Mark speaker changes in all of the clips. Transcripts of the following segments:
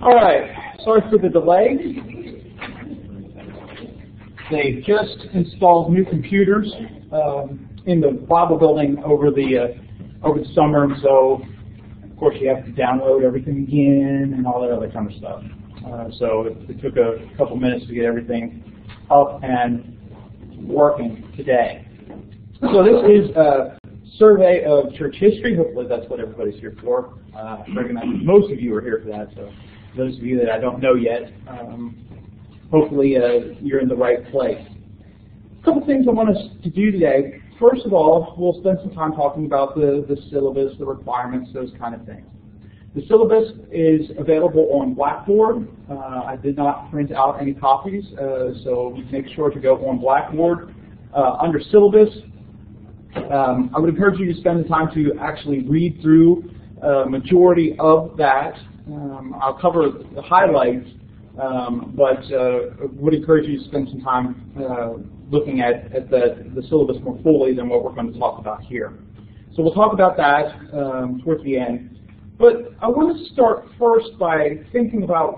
Speaker 1: All right, sorry for the delay. They just installed new computers in the Bible building over the summer, and so of course you have to download everything again and all that other kind of stuff. So it took a couple minutes to get everything up and working today. So this is a survey of church history. Hopefully that's what everybody's here for. I recognize most of you are here for that, so those of you that I don't know yet, hopefully you're in the right place. A couple things I want us to do today. First of all, we'll spend some time talking about the syllabus, the requirements, those kind of things. The syllabus is available on Blackboard. I did not print out any copies, so make sure to go on Blackboard. Under syllabus, I would encourage you to spend the time to actually read through a majority of that. I'll cover the highlights, but would encourage you to spend some time looking at the syllabus more fully than what we're going to talk about here. So we'll talk about that towards the end. But I want to start first by thinking about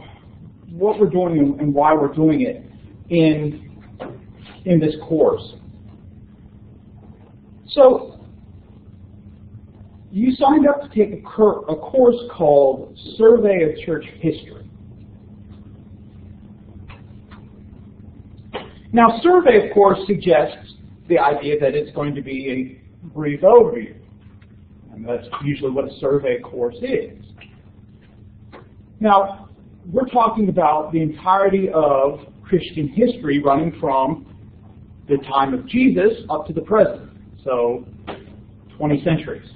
Speaker 1: what we're doing and why we're doing it in this course. So you signed up to take a course called Survey of Church History. Now, survey, of course, suggests the idea that it's going to be a brief overview. And that's usually what a survey course is. Now, we're talking about the entirety of Christian history running from the time of Jesus up to the present. So, 20 centuries.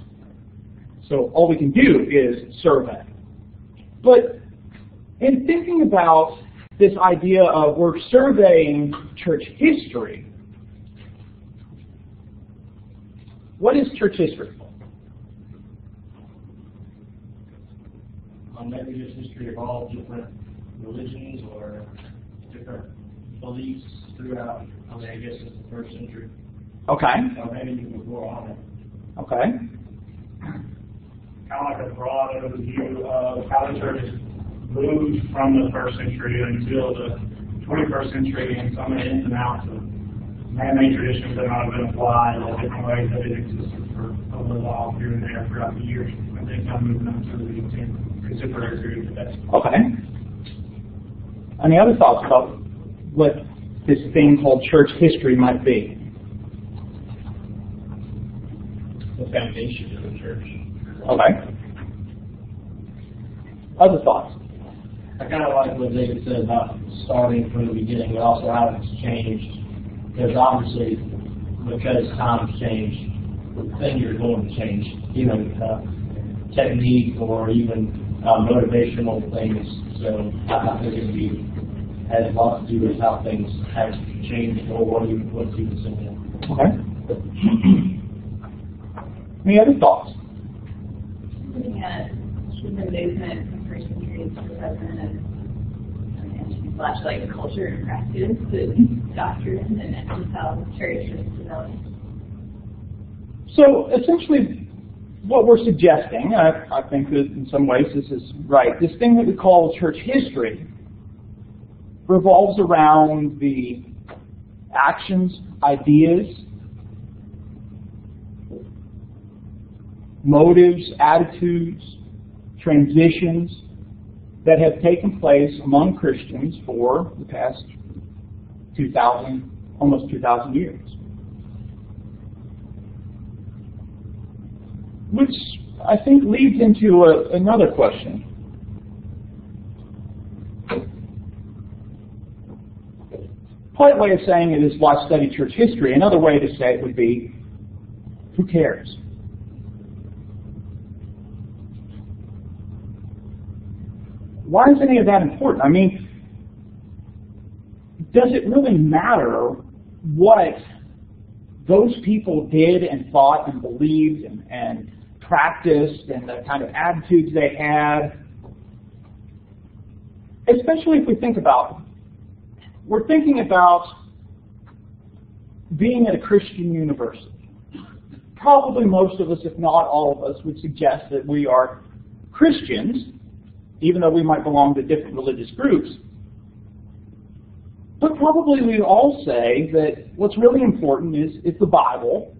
Speaker 1: So all we can do is survey. But in thinking about this idea of we're surveying church history, what is church history?
Speaker 2: Maybe just history of all different religions or different beliefs throughout, I guess it's the first century.
Speaker 1: Okay.
Speaker 2: Or maybe even before on it.
Speaker 1: Okay.
Speaker 3: Kind of like a broad overview of how the church has moved from the first century until the 21st century, and some of the ins and outs of man-made traditions that might have been applied in different ways that it existed for a little while here and there throughout the years. And then kind of moving on to the contemporary period today.
Speaker 1: Okay. Any other thoughts about what this thing called church history might be?
Speaker 2: The foundation of the church.
Speaker 1: Okay. Other thoughts?
Speaker 2: I kind of like what David said about starting from the beginning, but also how it's changed. Because obviously, because times change, things are going to change. Technique or even motivational things. So I think it has a lot to do with how things have changed or what's even simple.
Speaker 1: Okay. Any other thoughts?
Speaker 4: Looking at the movement from first century to the present and slash like culture and practice and doctrine and just how church has developed.
Speaker 1: So essentially what we're suggesting, I think that in some ways this is right, this thing that we call church history revolves around the actions, ideas, motives, attitudes, transitions that have taken place among Christians for the past almost 2,000 years. Which I think leads into another question. Polite way of saying it is why study church history. Another way to say it would be, who cares? Why is any of that important? I mean, does it really matter what those people did and thought and believed and practiced and the kind of attitudes they had? Especially if we think about, we're thinking about being at a Christian university. Probably most of us, if not all of us, would suggest that we are Christians, even though we might belong to different religious groups. But probably we all say that what's really important is the Bible.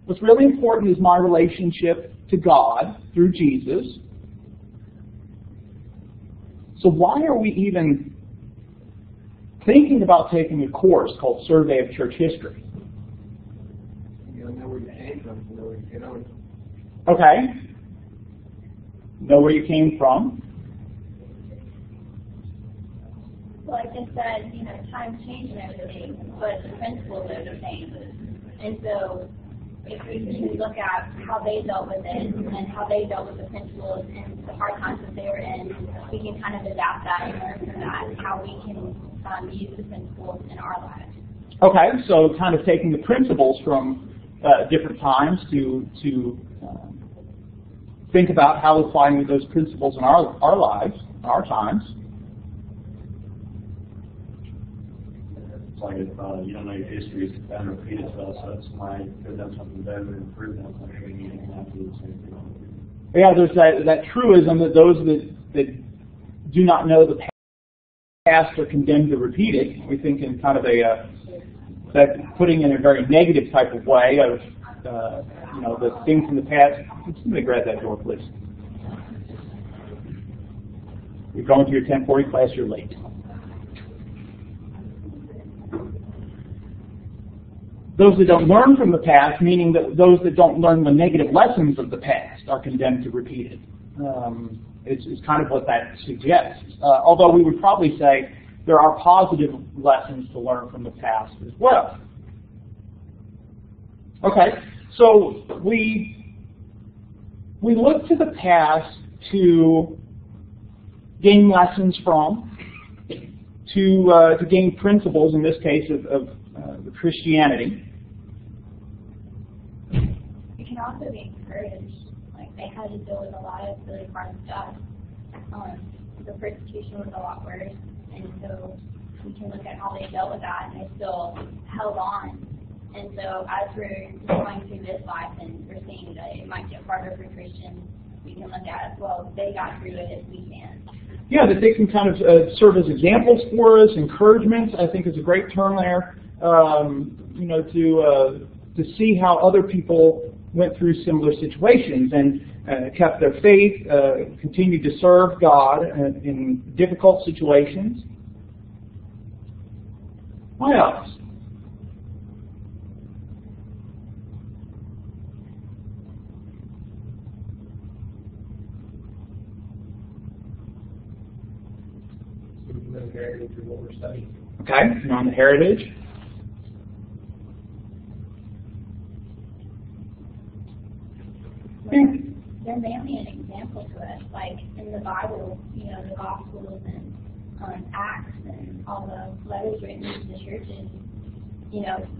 Speaker 1: What's really important is my relationship to God through Jesus. So why are we even thinking about taking a course called Survey of Church History?
Speaker 5: You don't know where you came from, you know where you're going.
Speaker 1: Okay. Know where you came from.
Speaker 4: Like I said, times change and everything, but the principles are the same. And so if we can look at how they dealt with it and how they dealt with the principles and the hard times that they were in, we can kind of adapt that and learn from that, how we can use the principles in our lives.
Speaker 1: Okay, so kind of taking the principles from different times to think about how applying those principles in our lives, our times.
Speaker 6: It's like if you don't know your history, it's bound to repeat itself, so if somebody could have done something better and improved on something, you don't have to do the same thing.
Speaker 1: Yeah, there's that truism that those that do not know the past are condemned to repeat it. We think in kind of that putting in a very negative type of way of the things in the past. Somebody grab that door, please. You're going to your 1040 class, you're late. Those that don't learn from the past, meaning that those that don't learn the negative lessons of the past, are condemned to repeat it. It's kind of what that suggests. Although we would probably say there are positive lessons to learn from the past as well. Okay, so we look to the past to gain lessons from, to gain principles, in this case of Christianity.
Speaker 4: We can also be encouraged. Like, they had to deal with a lot of really hard stuff. The persecution was a lot worse, and so we can look at how they dealt with that, and they still held on. And so as we're going through this life and we're seeing that it might get harder for Christians, we can look at, well, they got through it as we can.
Speaker 1: Yeah, that they can kind of serve as examples for us, encouragements, I think is a great term there, to see how other people went through similar situations and kept their faith, continued to serve God in difficult situations. What else?
Speaker 5: The heritage of what we're studying.
Speaker 1: Okay, and on the heritage.
Speaker 4: They're mainly an example to us, like in the Bible, the Gospels and Acts and all the letters written to the churches.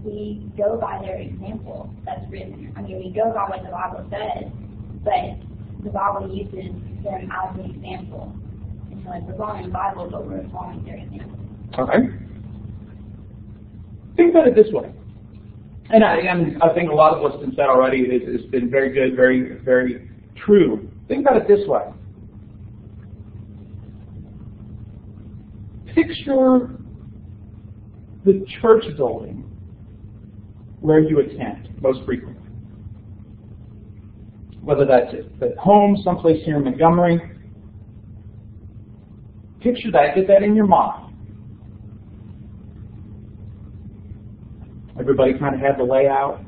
Speaker 4: We go by their example that's written. I mean, we go by what the Bible says, but the Bible uses them as an example. And so, we're following the Bible, but we're following their example.
Speaker 1: Okay. Think about it this way. And I think a lot of what's been said already has been very good, very, very true. Think about it this way. Picture the church building where you attend most frequently. Whether that's at home, someplace here in Montgomery. Picture that, get that in your mind. Everybody kind of had the layout.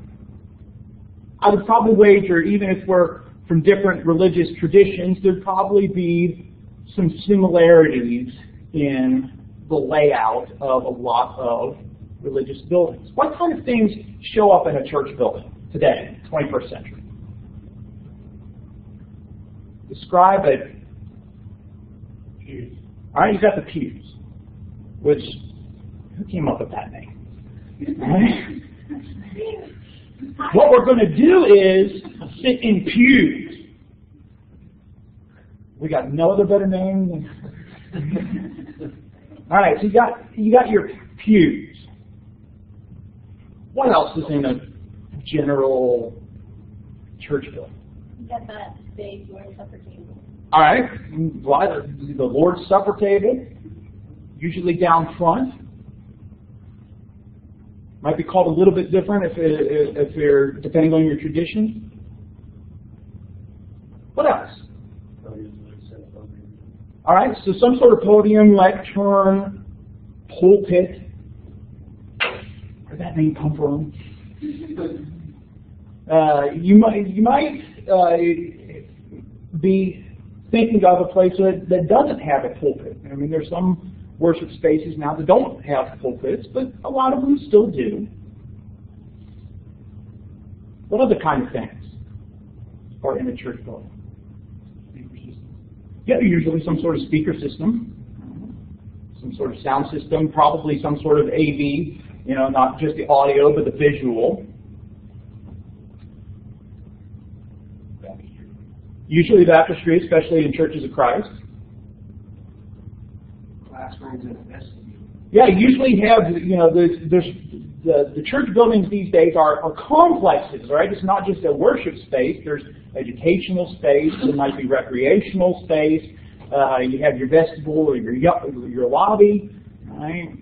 Speaker 1: I would probably wager, even if we're from different religious traditions, there'd probably be some similarities in the layout of a lot of religious buildings. What kind of things show up in a church building today, 21st century? Describe it.
Speaker 3: Pews.
Speaker 1: All right, you got the pews, which, who came up with that name? What we're going to do is sit in pews. We got no other better name. All right, so you got your pews. What else is in a general church building?
Speaker 4: You got that big Lord's Supper table.
Speaker 1: All right, the Lord's Supper table, usually down front. Might be called a little bit different if you're depending on your tradition. What else? All right, so some sort of podium, lectern, pulpit. Where did that name come from? You might be thinking of a place that doesn't have a pulpit. I mean, there's some worship spaces now that don't have pulpits, but a lot of them still do. What other kind of things are in a church building? Yeah, usually some sort of speaker system, some sort of sound system, probably some sort of AV, not just the audio, but the visual. Usually baptistry, especially in churches of Christ.
Speaker 5: Classrooms and a vestibule.
Speaker 1: Yeah, usually have, the church buildings these days are complexes, right? It's not just a worship space. There's educational space. There might be recreational space. You have your vestibule or your lobby, right?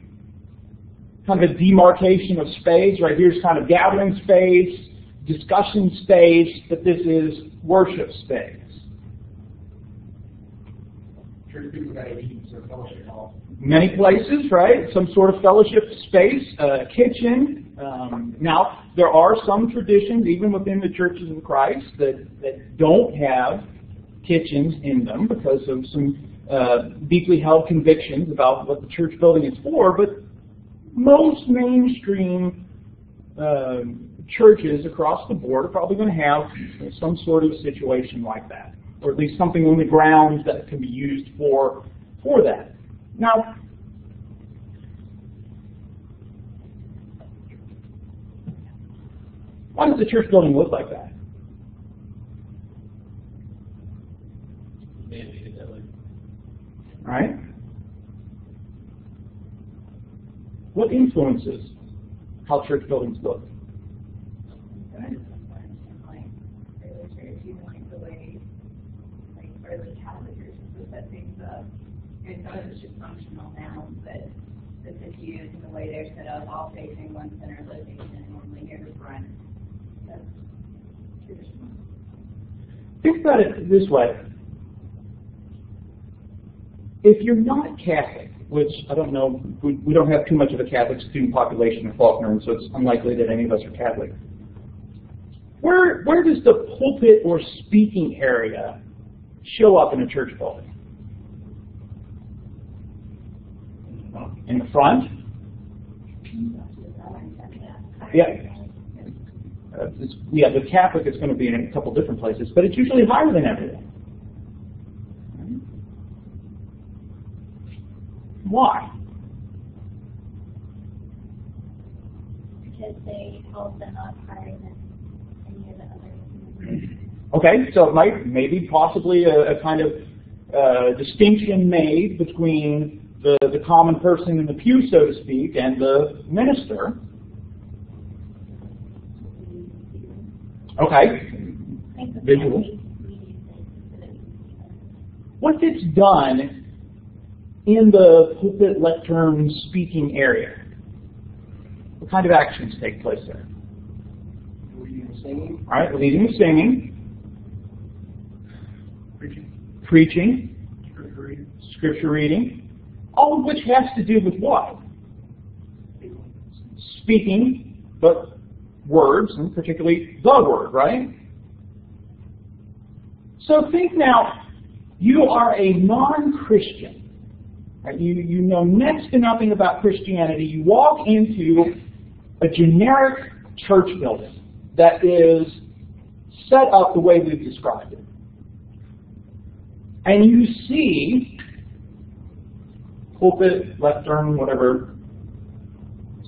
Speaker 1: Kind of a demarcation of space. Right here's kind of gathering space, discussion space, but this is worship space.
Speaker 5: Church people got to use their fellowship hall.
Speaker 1: Many places, right? Some sort of fellowship space, kitchen. Now, there are some traditions, even within the churches of Christ, that don't have kitchens in them because of some deeply held convictions about what the church building is for. But most mainstream churches across the board are probably going to have some sort of situation like that, or at least something on the grounds that can be used for that. Now, why does the church building look like that? All right. What influences how church buildings look?
Speaker 4: Early Catholic churches would set things up. And some of it's just functional now, but this is used in the way they're set up, all facing one center location, normally near the front. That's traditional.
Speaker 1: Think about it this way. If you're not Catholic, which I don't know, we don't have too much of a Catholic student population in Faulkner, and so it's unlikely that any of us are Catholic. Where does the pulpit or speaking area show up in a church building? In the front? Yeah. The Catholic is going to be in a couple different places, but it's usually higher than everything. Why?
Speaker 7: Because they hold them up higher than any of the others.
Speaker 1: Okay, so it might maybe possibly a kind of distinction made between the common person in the pew, so to speak, and the minister. Okay, visual. What gets done in the pulpit, lectern, speaking area? What kind of actions take place there?
Speaker 5: Reading and singing.
Speaker 1: All right, leading and singing. Preaching. Scripture reading. All of which has to do with what? Speaking, but words, and particularly the word, right? So think now, you are a non-Christian. Right? You know next to nothing about Christianity. You walk into a generic church building that is set up the way we've described it. And you see pulpit, lectern, whatever,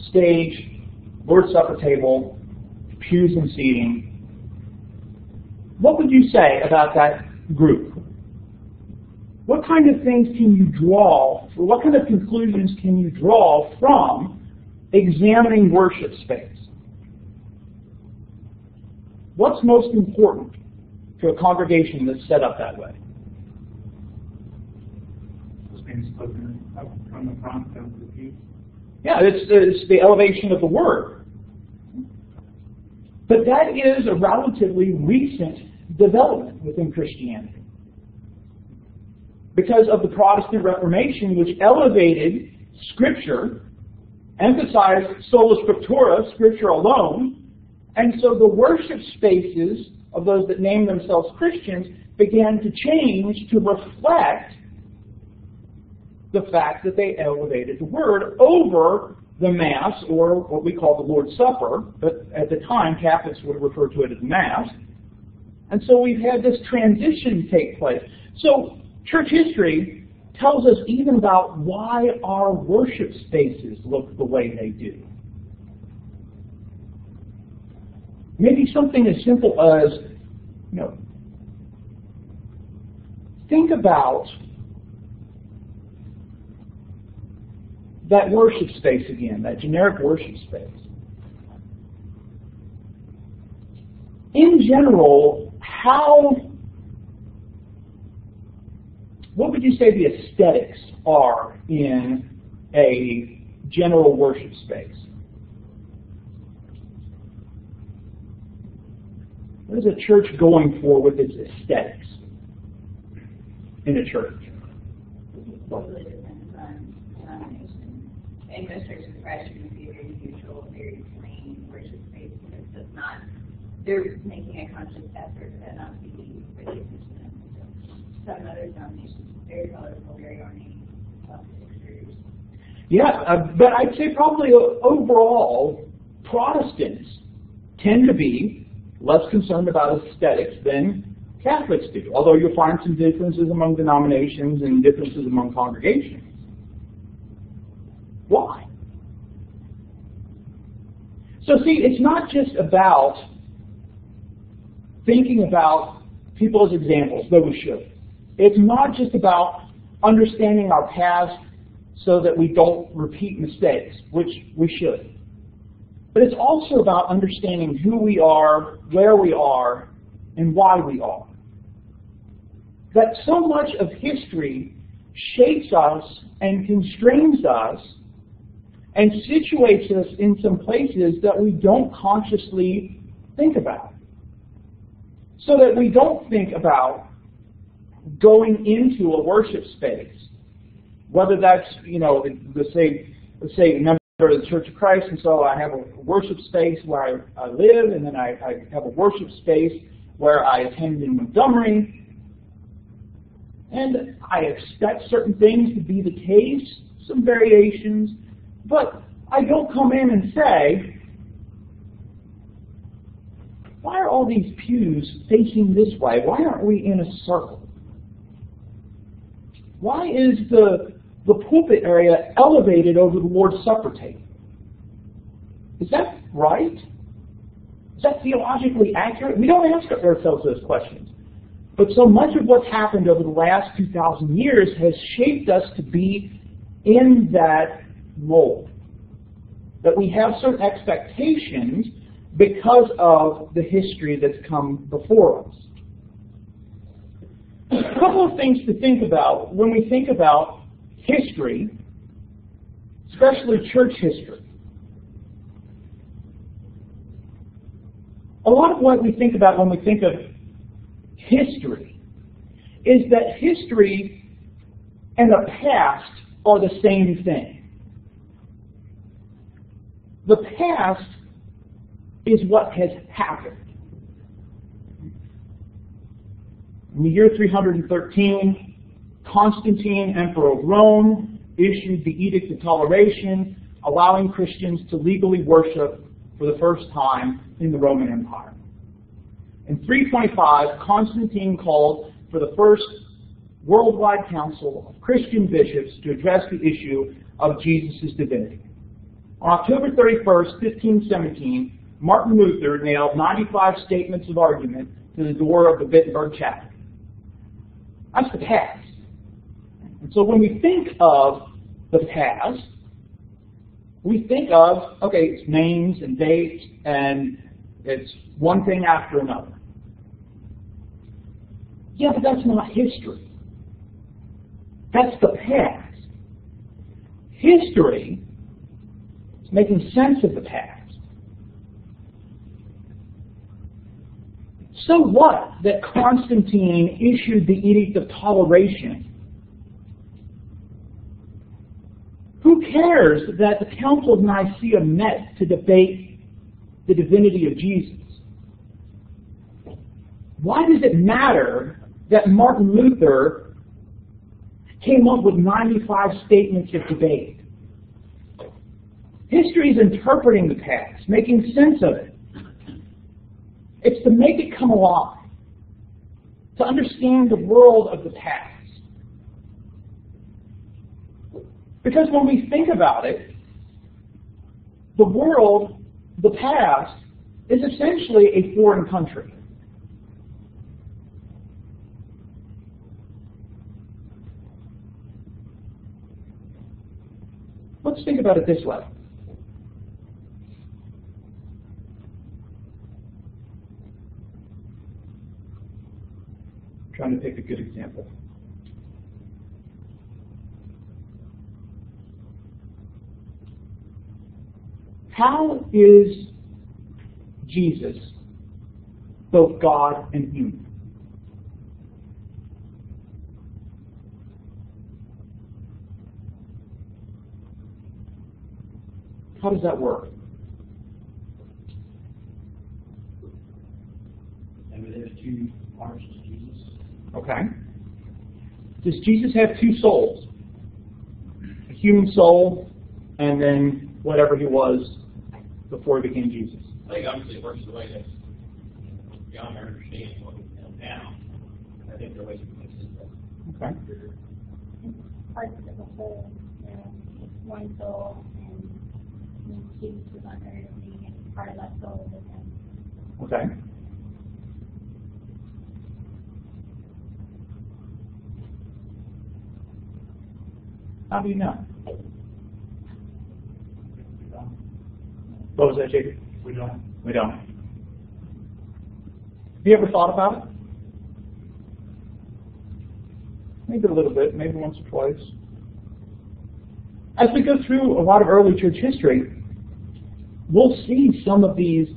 Speaker 1: stage, Lord's Supper table, pews and seating. What would you say about that group? What kind of things can you draw, or what kind of conclusions can you draw from examining worship space? What's most important to a congregation that's set up that way?
Speaker 3: things spoken up from the front of the pew.
Speaker 1: Yeah, it's the elevation of the Word. But that is a relatively recent development within Christianity. Because of the Protestant Reformation, which elevated Scripture, emphasized sola scriptura, Scripture alone, and so the worship spaces of those that name themselves Christians began to change to reflect the fact that they elevated the Word over the Mass, or what we call the Lord's Supper, but at the time Catholics would refer to it as Mass. And so we've had this transition take place. So church history tells us even about why our worship spaces look the way they do. Maybe something as simple as, think about that worship space again, that generic worship space. In general, what would you say the aesthetics are in a general worship space? What is a church going for with its aesthetics in a church?
Speaker 4: Totally depends on denomination. And most churches of Christ are going to be a very neutral, very plain worship space. It's not, they're making a conscious effort to not be religious. Some other denominations, very colorful, very ornate, pictures.
Speaker 1: Yeah, but I'd say probably overall, Protestants tend to be less concerned about aesthetics than Catholics do, although you'll find some differences among denominations and differences among congregations. Why? So see, it's not just about thinking about people as examples, though we should. It's not just about understanding our past so that we don't repeat mistakes, which we should. But it's also about understanding who we are, where we are, and why we are. That so much of history shapes us and constrains us and situates us in some places that we don't consciously think about. So that we don't think about going into a worship space, whether that's, let's say a member of the Church of Christ, and so I have a worship space where I live, and then I have a worship space where I attend in Montgomery, and I expect certain things to be the case, some variations, but I don't come in and say, why are all these pews facing this way? Why aren't we in a circle? Why is the pulpit area elevated over the Lord's Supper table? Is that right? Is that theologically accurate? We don't ask ourselves those questions. But so much of what's happened over the last 2,000 years has shaped us to be in that mold. That we have certain expectations because of the history that's come before us. A couple of things to think about when we think about history, especially church history. A lot of what we think about when we think of history is that history and the past are the same thing. The past is what has happened. In the year 313, Constantine, Emperor of Rome, issued the Edict of Toleration, allowing Christians to legally worship for the first time in the Roman Empire. In 325, Constantine called for the first worldwide council of Christian bishops to address the issue of Jesus' divinity. On October 31st, 1517, Martin Luther nailed 95 statements of argument to the door of the Wittenberg Chapel. That's the past. And so when we think of the past, we think of, okay, it's names and dates, and it's one thing after another. Yeah, but that's not history. That's the past. History is making sense of the past. So what that Constantine issued the Edict of Toleration? Who cares that the Council of Nicaea met to debate the divinity of Jesus? Why does it matter that Martin Luther came up with 95 statements of debate? History is interpreting the past, making sense of it. It's to make it come alive, to understand the world of the past. Because when we think about it, the world, the past, is essentially a foreign country. Let's think about it this way. I'm trying to pick a good example. How is Jesus both God and human? How does that work?
Speaker 2: Maybe there's two parts to Jesus.
Speaker 1: Okay. Does Jesus have two souls? A human soul and then whatever he was before he became Jesus?
Speaker 8: I think obviously it works the way that's beyond our understanding what we know now. I think there are ways we can fix it.
Speaker 1: Okay.
Speaker 7: Parts of the whole, one soul, and when Jesus was on earth, and part of that soul was him.
Speaker 1: Okay. How do you know? What was that, Jacob?
Speaker 3: We don't.
Speaker 1: We don't. Have you ever thought about it? Maybe a little bit, maybe once or twice. As we go through a lot of early church history, we'll see some of these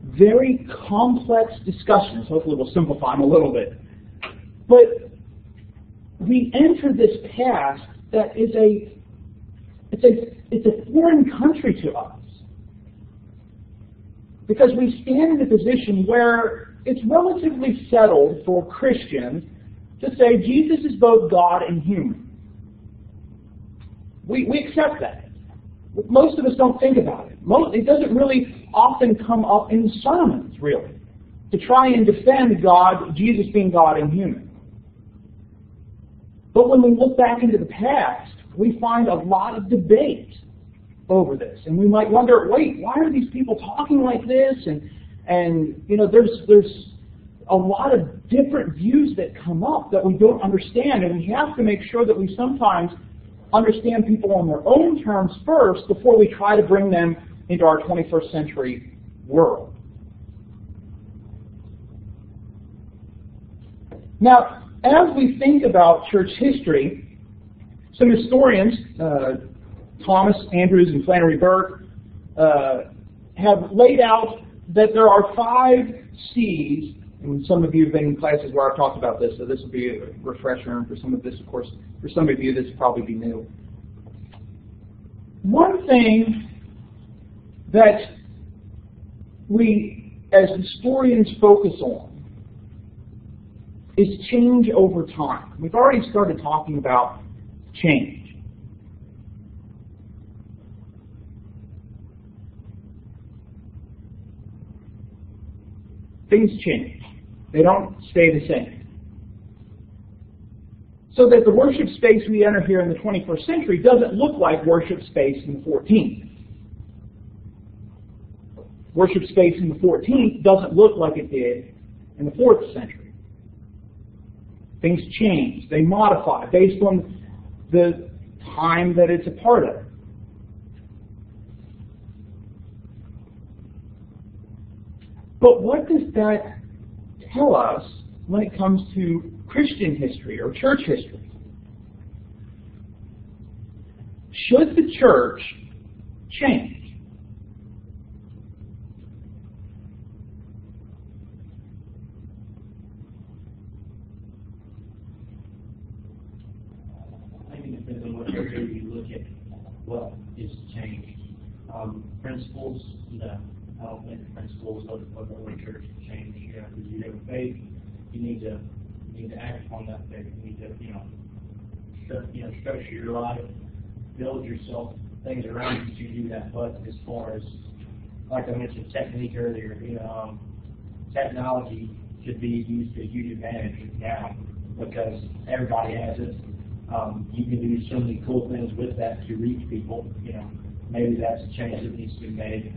Speaker 1: very complex discussions. Hopefully we'll simplify them a little bit. But we enter this past that is it's a foreign country to us. Because we stand in a position where it's relatively settled for Christians to say Jesus is both God and human. We accept that. Most of us don't think about it. It doesn't really often come up in sermons, really, to try and defend God, Jesus being God and human. But when we look back into the past, we find a lot of debate over this, and we might wonder, wait, why are these people talking like this? And you know, there's a lot of different views that come up that we don't understand, and we have to make sure that we sometimes understand people on their own terms first before we try to bring them into our 21st century world. Now, as we think about church history, some historians, Thomas Andrews and Flannery Burke, have laid out that there are 5 C's, and some of you have been in classes where I've talked about this, so this will be a refresher, and for some of this, of course, for some of you, this will probably be new. One thing that we, as historians, focus on is change over time. We've already started talking about change. Things change. They don't stay the same. So that the worship space we enter here in the 21st century doesn't look like worship space in the 14th. Worship space in the 14th doesn't look like it did in the 4th century. Things change. They modify based on the time that it's a part of. But what does that tell us when it comes to Christian history or church history? should the church change?
Speaker 2: I think it depends on what area you look at, what is changed. Principles, no. I don't think principles of the early church change. You know, because you have faith, you need to act upon that faith. You need to, structure your life, build yourself, things around you to do that. But as far as, like I mentioned, technique earlier, technology should be used to huge advantage now because everybody has it. You can do so many cool things with that to reach people. Maybe that's a change that needs to be made.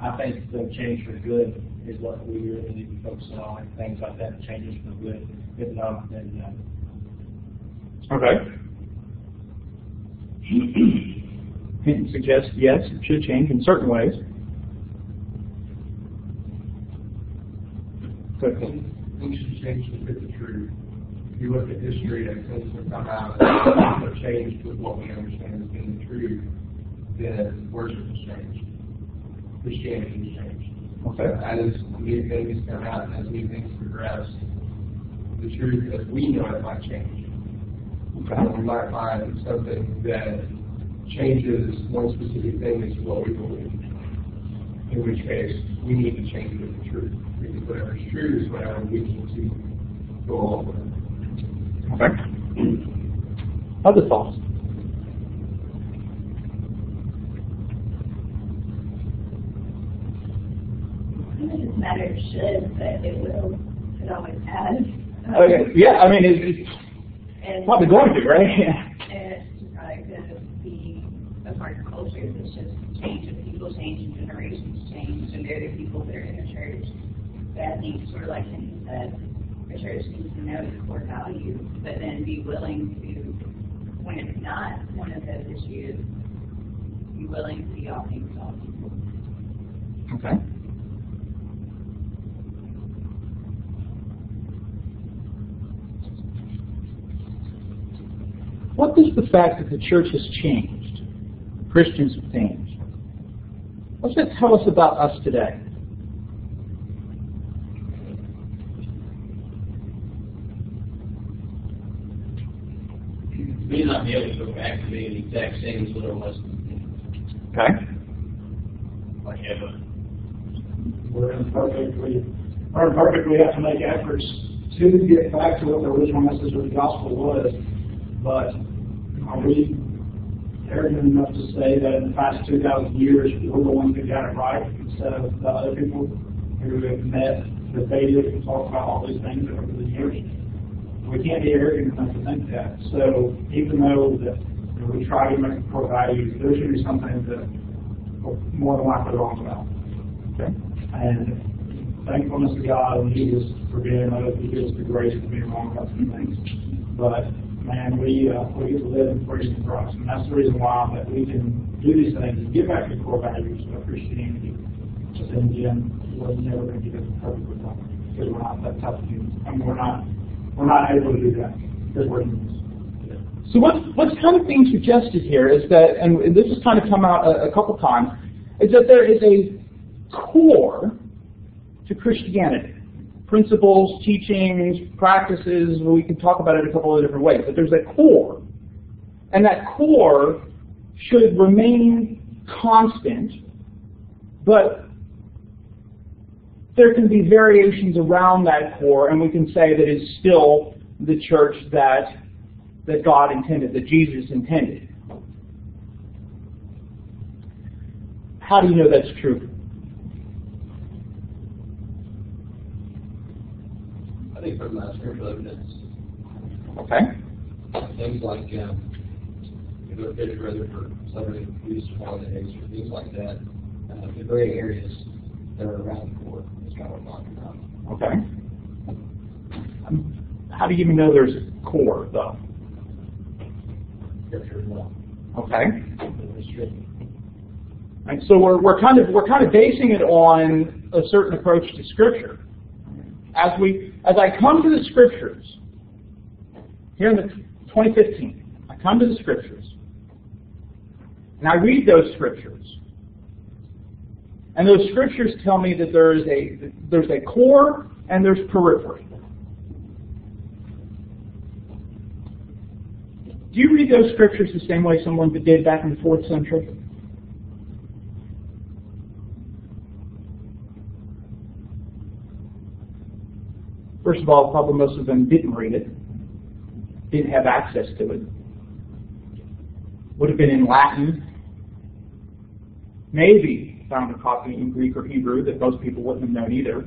Speaker 2: I think the change for good is what we really need to focus on, and things like that, changes for good. If not, then no.
Speaker 1: Okay. Hinton suggests, yes, it should change in certain ways.
Speaker 5: Things should change to fit the truth. If you look at history and things have come out that have changed with what we understand as being the truth, then worship has changed. Christianity has changed.
Speaker 1: Okay.
Speaker 5: As new things come out and as new things progress, the truth as we know it might change.
Speaker 1: Okay.
Speaker 5: We might find something that changes one specific thing as to what we believe. In which case, we need to change with the truth. Because whatever is true is whatever we need to go along with.
Speaker 1: Okay. Other thoughts?
Speaker 4: I think it's a matter of should, but it will. It always has.
Speaker 1: Okay. Yeah, I mean, it's probably going to, right?
Speaker 4: And it's just probably going to be a part of culture. It's just change of people change and generations change, and they're the people that are in the church. But I think, sort of like Henry said, the church needs to know the core values, but then be willing to, when it's not one of those issues, be willing to see all things to all people.
Speaker 1: Okay. What does the fact that the church has changed, Christians have changed, what's that tell us about us today?
Speaker 8: We may not be able to go back to being the exact same as what it was.
Speaker 1: Okay.
Speaker 8: Like ever.
Speaker 3: We're imperfectly have to make efforts to get back to what the original message of the gospel was. But are we arrogant enough to say that in the past 2,000 years we're the ones that got it right instead of the other people who have met, debated, and talked about all these things over the years? We can't be arrogant enough to think that. So even though that we try to make core values, there should be something that we're more than likely wrong about.
Speaker 1: Okay.
Speaker 3: And thankfulness to God, and He was forgiving us, He gives us the grace to be wrong about some things. But man, we get to live in freedom in Christ, and that's the reason why that we can do these things and get back to core values of Christianity. But then again, we're never going to get it perfectly done because we're not that type of humans. I mean, we're not able to do that because we're humans.
Speaker 1: So what's kind of being suggested here is that, and this has kind of come out a couple times, is that there is a core to Christianity. Principles, teachings, practices, we can talk about it a couple of different ways, but there's a core. And that core should remain constant, but there can be variations around that core, and we can say that it's still the church that God intended, that Jesus intended. How do you know that's true?
Speaker 5: I think from scriptural evidence.
Speaker 1: Okay.
Speaker 5: Things like you go to Pitch Brother for celebrating abuse holidays or things like that. The gray areas that are around the core is kind of what I'm talking about.
Speaker 1: How do you even know there's a core, though?
Speaker 5: Scripture as well.
Speaker 1: Okay. And so we're kind of basing it on a certain approach to Scripture. As I come to the Scriptures here in the 2015, I come to the Scriptures, and I read those Scriptures, and those Scriptures tell me that there's a core and there's periphery. Do you read those Scriptures the same way someone did back in the 4th century? First of all, probably most of them didn't read it, didn't have access to it. Would have been in Latin. Maybe found a copy in Greek or Hebrew that most people wouldn't have known either.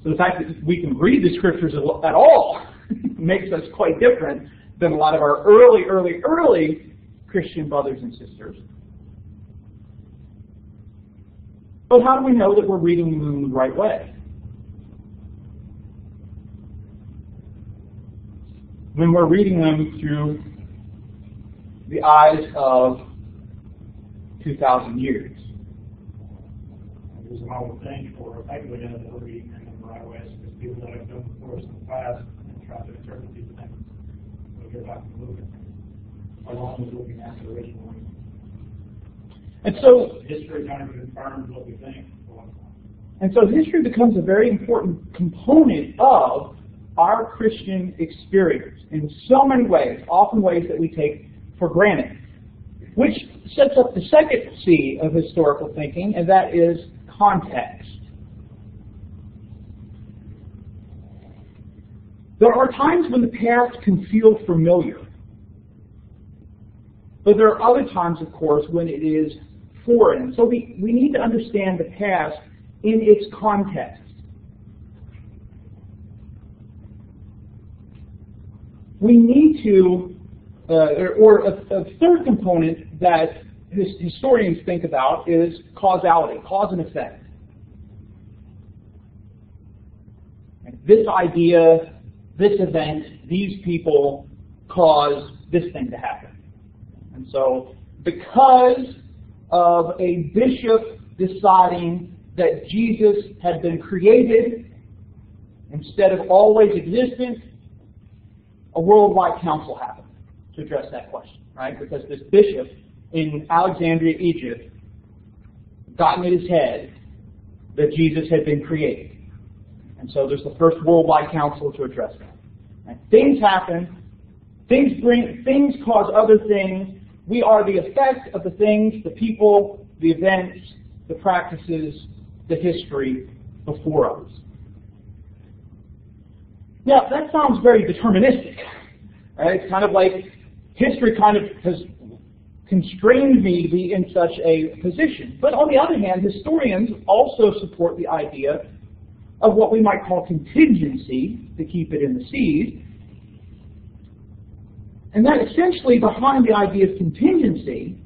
Speaker 1: So the fact that we can read the Scriptures at all makes us quite different than a lot of our early Christian brothers and sisters. But how do we know that we're reading them the right way? When we're reading them through the eyes of 2,000 years.
Speaker 3: There's an old thing for effectively doing the reading in the right way, because people that have done before us in the past and try to interpret these things will get back and move it, along with looking at the original one.
Speaker 1: And so
Speaker 3: history kind of confirms what we think.
Speaker 1: And so history becomes a very important component of our Christian experience in so many ways, often ways that we take for granted, which sets up the second C of historical thinking, and that is context. There are times when the past can feel familiar, but there are other times, of course, when it is foreign. So we need to understand the past in its context. We need to, or a third component that historians think about is causality, cause and effect. This idea, this event, these people cause this thing to happen. And so, because of a bishop deciding that Jesus had been created instead of always existent, a worldwide council happened to address that question, right? Because this bishop in Alexandria, Egypt, gotten in his head that Jesus had been created. And so there's the first worldwide council to address that. And things happen, things cause other things. We are the effect of the things, the people, the events, the practices, the history before us. Now, that sounds very deterministic. Right? It's kind of like history kind of has constrained me to be in such a position. But on the other hand, historians also support the idea of what we might call contingency, to keep it in the seed. And that essentially behind the idea of contingency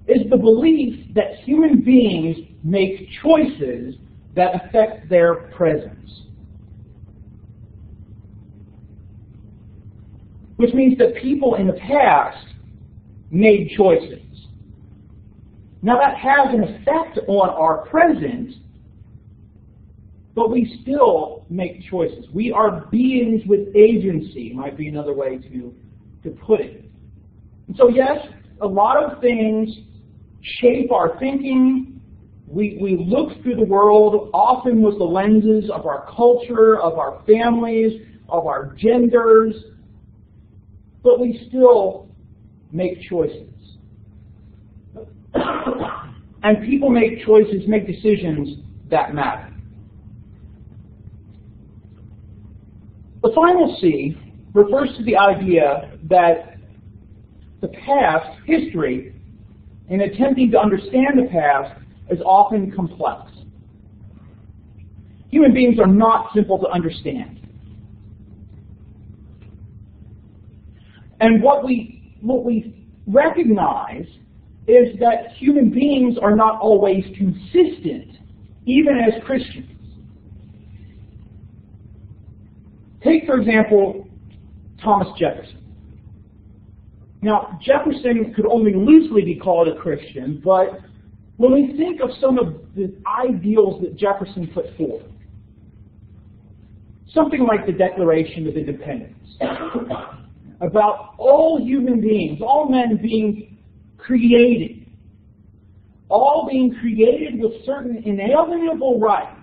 Speaker 1: is the belief that human beings make choices that affect their presence. Which means that people in the past made choices. Now that has an effect on our present, but we still make choices. We are beings with agency, might be another way to put it. And so yes, a lot of things shape our thinking. We look through the world often with the lenses of our culture, of our families, of our genders, but we still make choices. And people make choices, make decisions that matter. The final C refers to the idea that the past, history, in attempting to understand the past, is often complex. Human beings are not simple to understand. And what we recognize is that human beings are not always consistent, even as Christians. Take, for example, Thomas Jefferson. Now, Jefferson could only loosely be called a Christian, but when we think of some of the ideals that Jefferson put forth, something like the Declaration of Independence, about all human beings, all men being created, all being created with certain inalienable rights,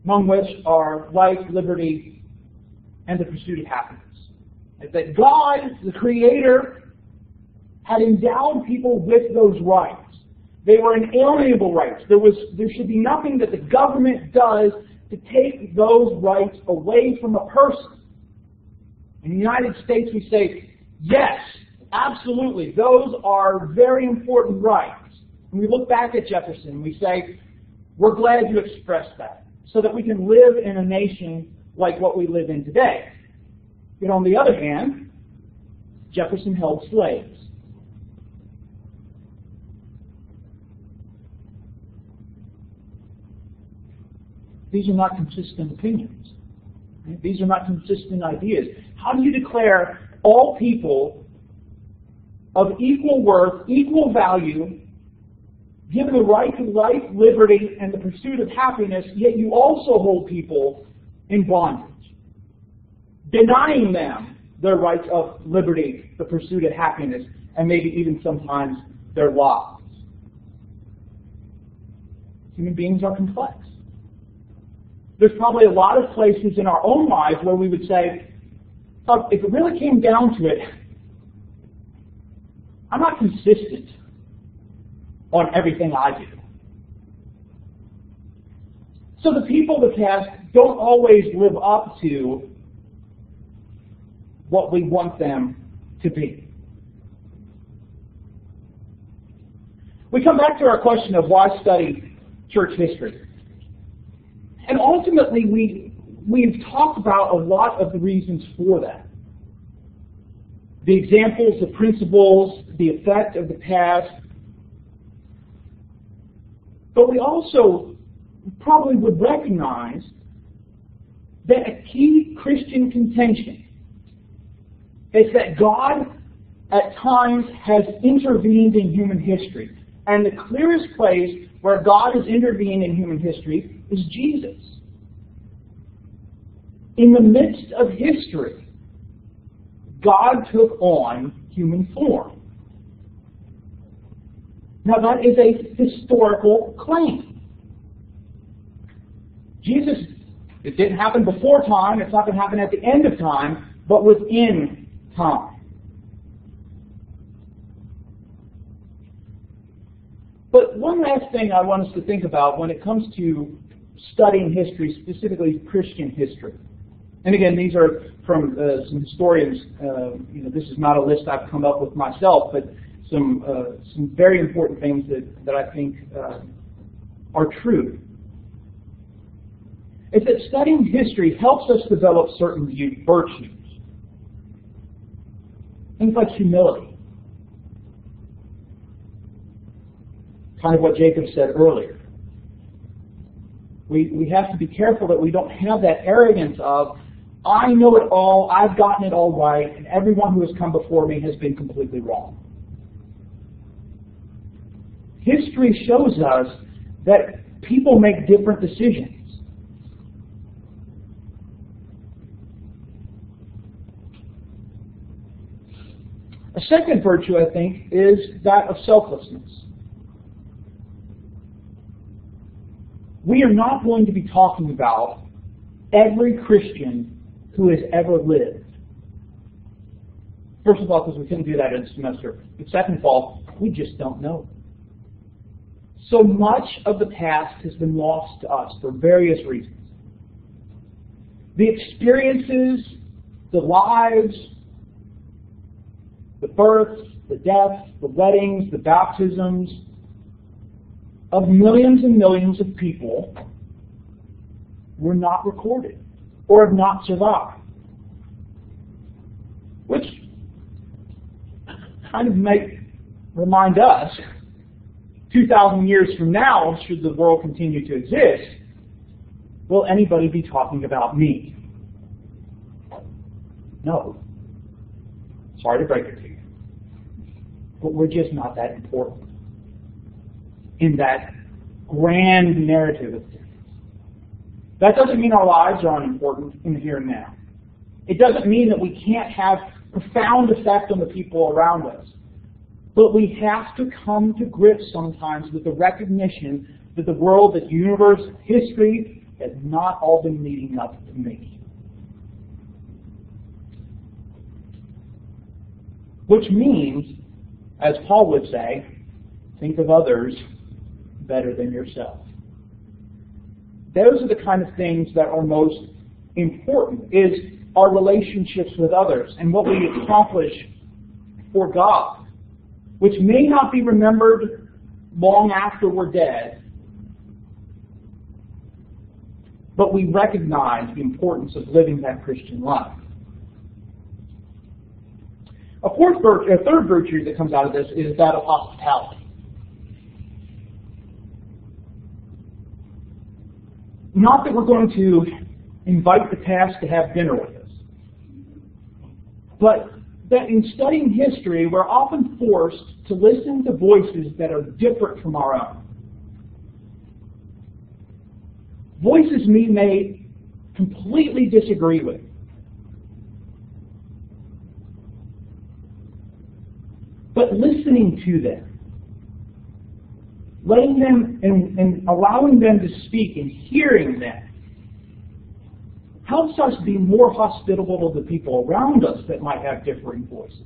Speaker 1: among which are life, liberty, and the pursuit of happiness. That God, the Creator, had endowed people with those rights. They were inalienable rights. There should be nothing that the government does to take those rights away from a person. In the United States, we say, yes, absolutely, those are very important rights. And we look back at Jefferson and we say, we're glad you expressed that, so that we can live in a nation like what we live in today. But on the other hand, Jefferson held slaves. These are not consistent opinions. Right? These are not consistent ideas. How do you declare all people of equal worth, equal value, given the right to life, liberty, and the pursuit of happiness, yet you also hold people in bondage, denying them their rights of liberty, the pursuit of happiness, and maybe even sometimes their lives? Human beings are complex. There's probably a lot of places in our own lives where we would say, if it really came down to it, I'm not consistent on everything I do. So the people of the past don't always live up to what we want them to be. We come back to our question of why study church history. And ultimately, we've talked about a lot of the reasons for that. The examples, the principles, the effect of the past. But we also probably would recognize that a key Christian contention is that God at times has intervened in human history. And the clearest place where God has intervened in human history is Jesus. In the midst of history, God took on human form. Now that is a historical claim. Jesus, it didn't happen before time, it's not going to happen at the end of time, but within time. But one last thing I want us to think about when it comes to studying history, specifically Christian history. And again, these are from some historians. This is not a list I've come up with myself, but some very important things that I think are true. Is that studying history helps us develop certain virtues. Things like humility. Kind of what Jacob said earlier. We have to be careful that we don't have that arrogance of, I know it all, I've gotten it all right, and everyone who has come before me has been completely wrong. History shows us that people make different decisions. A second virtue, I think, is that of selflessness. We are not going to be talking about every Christian who has ever lived. First of all, because we couldn't do that in a semester. But second of all, we just don't know. So much of the past has been lost to us for various reasons. The experiences, the lives, the births, the deaths, the weddings, the baptisms of millions and millions of people were not recorded or have not survived. Which kind of might remind us, 2,000 years from now, should the world continue to exist, will anybody be talking about me? No. Sorry to break it to you. But we're just not that important in that grand narrative of things. That doesn't mean our lives are unimportant in the here and now. It doesn't mean that we can't have profound effect on the people around us. But we have to come to grips sometimes with the recognition that the world, that universe, history has not all been leading up to me. Which means, as Paul would say, think of others better than yourself. Those are the kind of things that are most important, is our relationships with others and what we accomplish for God, which may not be remembered long after we're dead, but we recognize the importance of living that Christian life. A third virtue that comes out of this is that of hospitality. Not that we're going to invite the past to have dinner with us, but that in studying history, we're often forced to listen to voices that are different from our own. Voices we may completely disagree with. But listening to them, letting them and allowing them to speak and hearing them, helps us be more hospitable to the people around us that might have differing voices.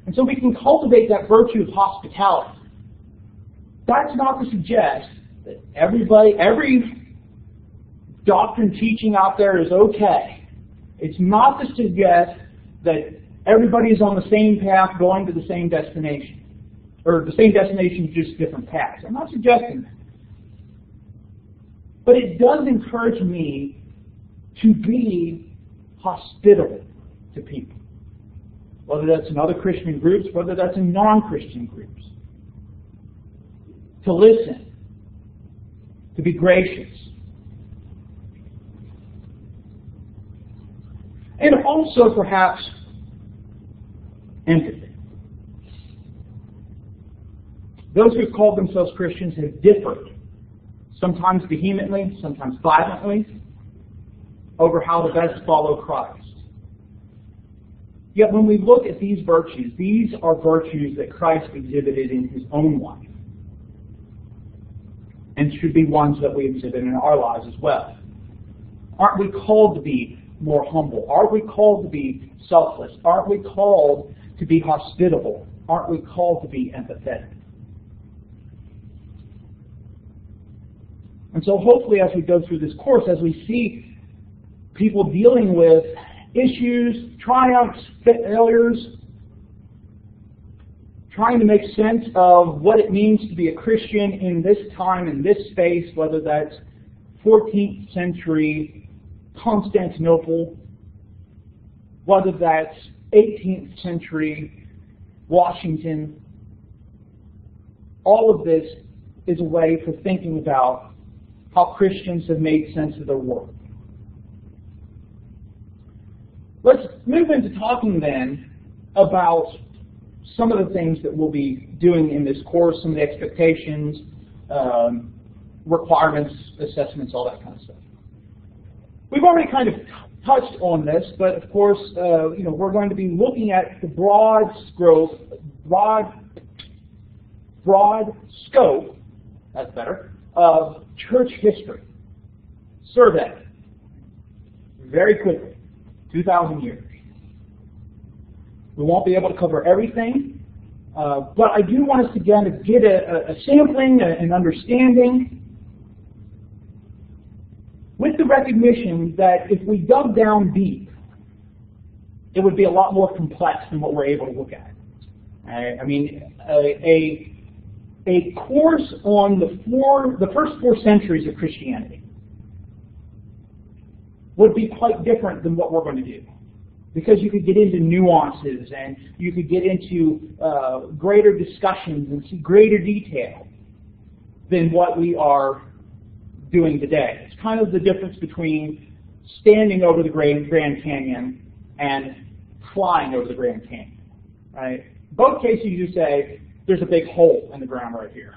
Speaker 1: And so we can cultivate that virtue of hospitality. That's not to suggest that every doctrine teaching out there is okay. It's not to suggest that everybody is on the same path going to the same destination. Or the same destination, just different paths. I'm not suggesting that. But it does encourage me to be hospitable to people. Whether that's in other Christian groups, whether that's in non-Christian groups. To listen. To be gracious. And also perhaps empathy. Those who have called themselves Christians have differed, sometimes vehemently, sometimes violently, over how to best follow Christ. Yet when we look at these virtues, these are virtues that Christ exhibited in his own life, and should be ones that we exhibit in our lives as well. Aren't we called to be more humble? Aren't we called to be selfless? Aren't we called to be hospitable? Aren't we called to be empathetic? And so hopefully as we go through this course, as we see people dealing with issues, triumphs, failures, trying to make sense of what it means to be a Christian in this time, in this space, whether that's 14th century Constantinople, whether that's 18th century Washington, all of this is a way for thinking about how Christians have made sense of their world. Let's move into talking then about some of the things that we'll be doing in this course, some of the expectations, requirements, assessments, all that kind of stuff. We've already kind of touched on this, but of course, we're going to be looking at the broad scope, that's better, of church history. Survey. Very quickly. 2,000 years. We won't be able to cover everything, but I do want us to get a sampling, an understanding, with the recognition that if we dug down deep, it would be a lot more complex than what we're able to look at. I mean, a course on the first 4 centuries of Christianity would be quite different than what we're going to do. Because you could get into nuances and you could get into greater discussions and see greater detail than what we are doing today. It's kind of the difference between standing over the Grand Canyon and flying over the Grand Canyon. Right? Both cases you say, there's a big hole in the ground right here.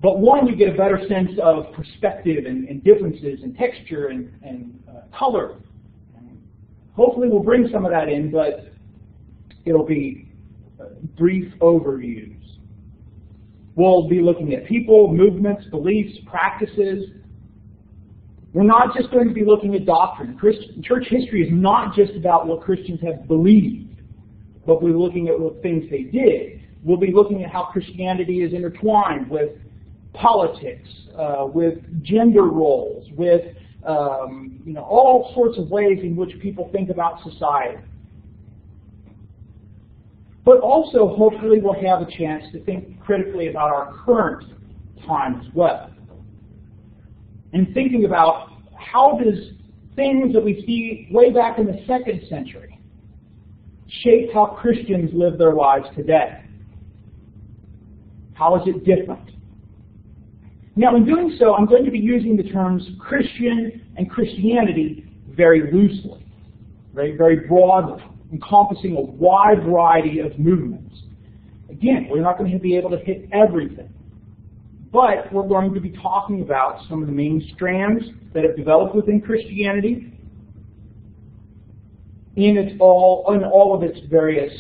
Speaker 1: But one, you get a better sense of perspective and differences and texture and color. hopefully we'll bring some of that in, but it'll be brief overviews. We'll be looking at people, movements, beliefs, practices. We're not just going to be looking at doctrine. Church history is not just about what Christians have believed, but we're looking at what things they did. We'll be looking at how Christianity is intertwined with politics, with gender roles, with all sorts of ways in which people think about society. But also, hopefully, we'll have a chance to think critically about our current time as well. And thinking about how does things that we see way back in the 2nd century shape how Christians live their lives today? How is it different? Now, in doing so, I'm going to be using the terms Christian and Christianity very loosely, very broadly, encompassing a wide variety of movements. Again, we're not going to be able to hit everything, but we're going to be talking about some of the main strands that have developed within Christianity in all of its various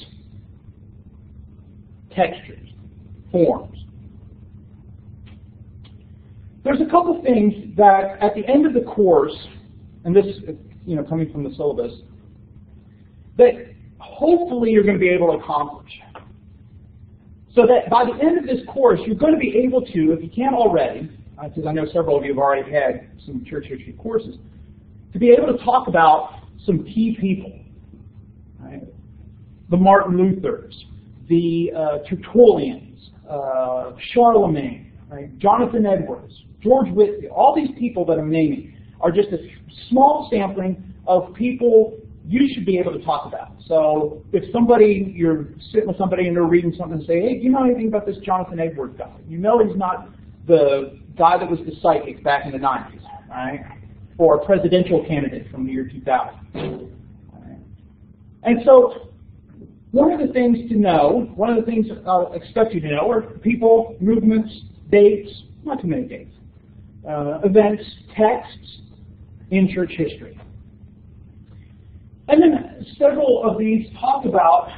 Speaker 1: textures, forms. There's a couple things that at the end of the course, and this coming from the syllabus, that hopefully you're going to be able to accomplish. So that by the end of this course, you're going to be able to, if you can't already, because I know several of you have already had some church history courses, to be able to talk about some key people. Right? The Martin Luthers, the Tertullians, Charlemagne, right? Jonathan Edwards, George Whitfield, all these people that I'm naming are just a small sampling of people you should be able to talk about. So if you're sitting with somebody and they're reading something and say, hey, do you know anything about this Jonathan Edwards guy? You know he's not the guy that was the psychic back in the 90s, right? Or a presidential candidate from the year 2000. Right? And so one of the things to know, one of the things I'll expect you to know are people, movements, dates, not too many dates, events, texts in church history. And then several of these talk about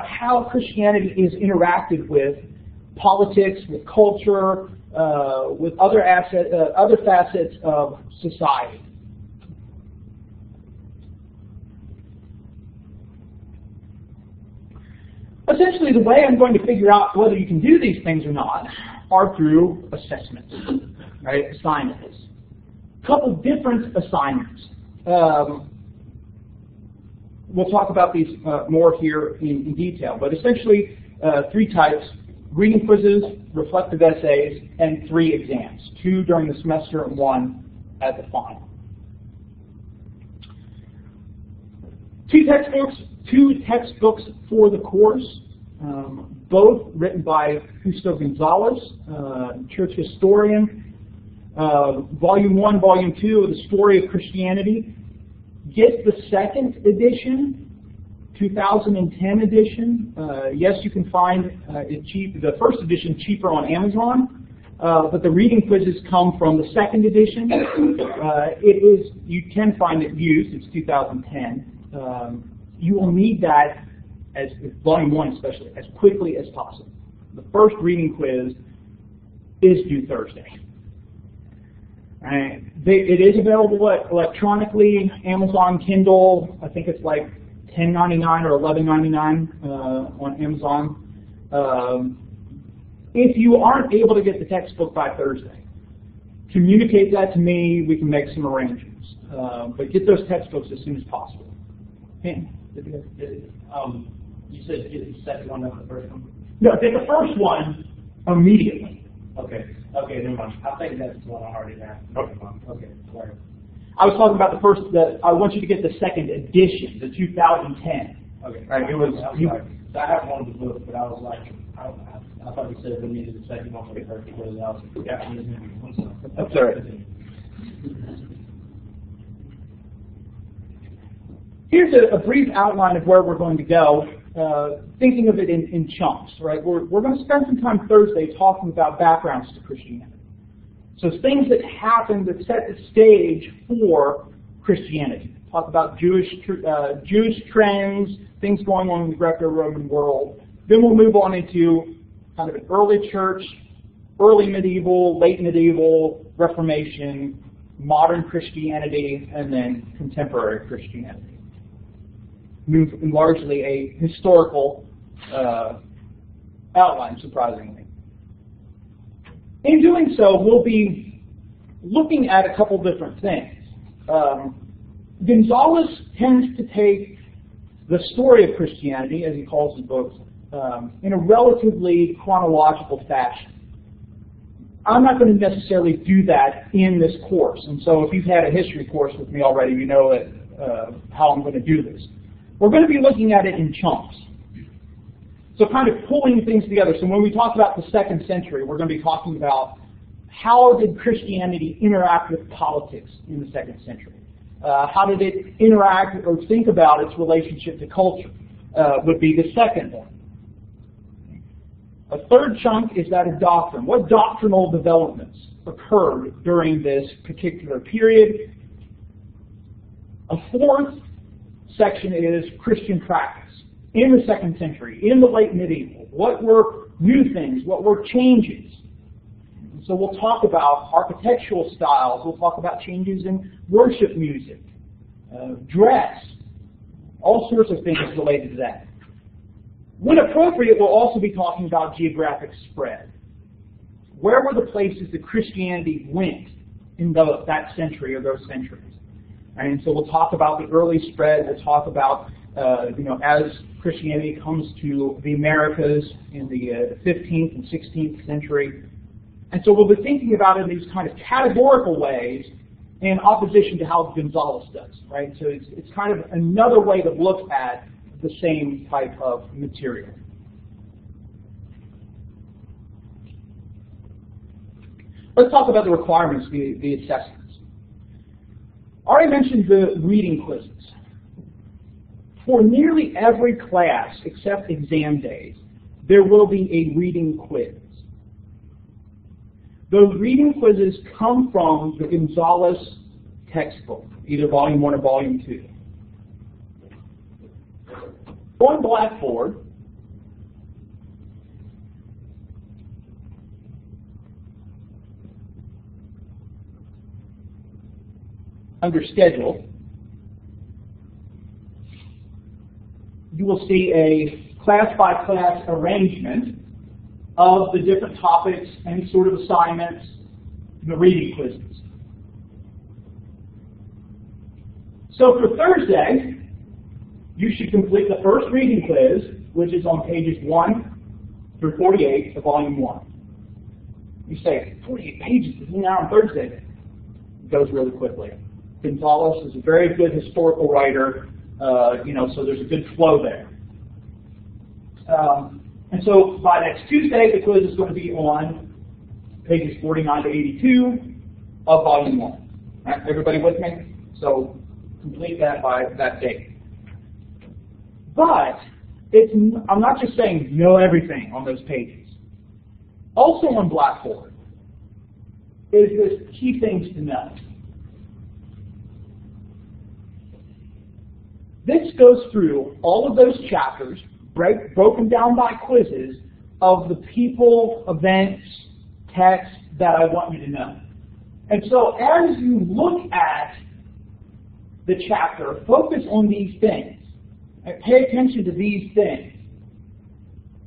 Speaker 1: how Christianity is interacted with politics, with culture, with other facets of society. Essentially, the way I'm going to figure out whether you can do these things or not are through assessments, right? Assignments. A couple different assignments. We'll talk about these more here in detail, but essentially 3 types: reading quizzes, reflective essays, and 3 exams, 2 during the semester and 1 at the final. 2 textbooks for the course, both written by Justo Gonzalez, church historian. Volume 1, Volume 2 of the Story of Christianity. Get the 2nd edition, 2010 edition. Yes, you can find it cheap. The 1st edition cheaper on Amazon, but the reading quizzes come from the 2nd edition. You can find it used. It's 2010. You will need that as Volume 1 especially as quickly as possible. The first reading quiz is due Thursday. Right. It is available electronically, Amazon Kindle. I think it's like $10.99 or $11.99 on Amazon. If you aren't able to get the textbook by Thursday, communicate that to me. We can make some arrangements. But get those textbooks as soon as possible.
Speaker 2: You said get the second one, not the first one?
Speaker 1: No, get the first one immediately.
Speaker 2: Okay, never mind. I think that's what I already have. Okay, sorry.
Speaker 1: I was talking about the first. I want you to get the 2nd edition, the 2010.
Speaker 2: Okay.
Speaker 1: Right. It was.
Speaker 2: So I have one of the books, but I was like, I thought you said we needed the second one for the first because I was
Speaker 1: That's all right. Here's a brief outline of where we're going to go. Thinking of it in chunks, right? We're going to spend some time Thursday talking about backgrounds to Christianity. So things that happened that set the stage for Christianity. talk about Jewish trends, things going on in the Greco-Roman world. Then we'll move on into kind of an early church, early medieval, late medieval, Reformation, modern Christianity, and then contemporary Christianity. Move in largely a historical outline, surprisingly. In doing so, we'll be looking at a couple different things. Gonzalez tends to take the story of Christianity, as he calls the book, in a relatively chronological fashion. I'm not going to necessarily do that in this course, and so if you've had a history course with me already, you know how I'm going to do this. We're going to be looking at it in chunks. So kind of pulling things together. So when we talk about the 2nd century, we're going to be talking about how did Christianity interact with politics in the 2nd century? How did it interact or think about its relationship to culture? Would be the second one. A third chunk is that of doctrine. What doctrinal developments occurred during this particular period? A fourth section is Christian practice in the 2nd century, in the late medieval. What were new things? What were changes? And so we'll talk about architectural styles. We'll talk about changes in worship music, dress, all sorts of things related to that. When appropriate, we'll also be talking about geographic spread. Where were the places that Christianity went in that century or those centuries? And so we'll talk about the early spread. We'll talk about, as Christianity comes to the Americas in the 15th and 16th century. And so we'll be thinking about it in these kind of categorical ways in opposition to how Gonzalez does, right? So it's kind of another way to look at the same type of material. Let's talk about the requirements, the assessments. I already mentioned the reading quizzes. For nearly every class except exam days, there will be a reading quiz. Those reading quizzes come from the Gonzalez textbook, either Volume 1 or Volume 2. On Blackboard, under Schedule, you will see a class-by-class arrangement of the different topics, any sort of assignments, the reading quizzes. So for Thursday, you should complete the first reading quiz, which is on pages 1 through 48 of Volume 1. You say, 48 pages, isn't that on Thursday? It goes really quickly. Gonzalez is a very good historical writer, so there's a good flow there. And so by next Tuesday, the quiz is going to be on pages 49 to 82 of Volume 1. All right, everybody with me? So complete that by that date. But I'm not just saying know everything on those pages. Also on Blackboard is this key things to know. This goes through all of those chapters, broken down by quizzes, of the people, events, texts that I want you to know. And so as you look at the chapter, focus on these things. Pay attention to these things.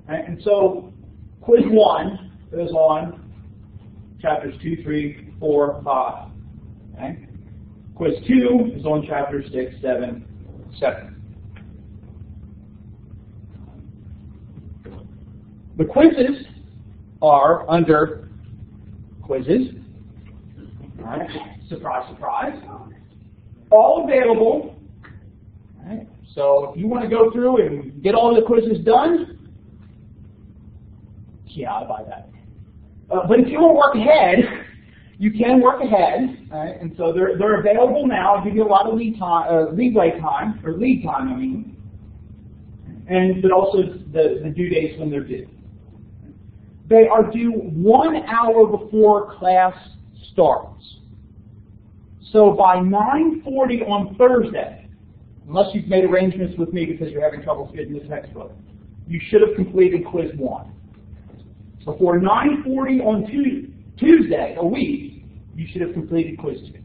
Speaker 1: Right? And so quiz 1 is on chapters 2, 3, 4, 5. Okay? Quiz 2 is on chapters 6, 7, 7. The quizzes are under quizzes. All right. Surprise, surprise. All available. All right. So if you want to go through and get all the quizzes done, yeah, I buy that. But if you want to work ahead, you can work ahead. Right? And so they're available now. I'll give you a lot of lead time, I mean. But also the due dates when they're due. They are due 1 hour before class starts. So by 9:40 on Thursday, unless you've made arrangements with me because you're having trouble getting the textbook, you should have completed quiz 1. Before 9:40 on Tuesday, a week, you should have completed quiz 2.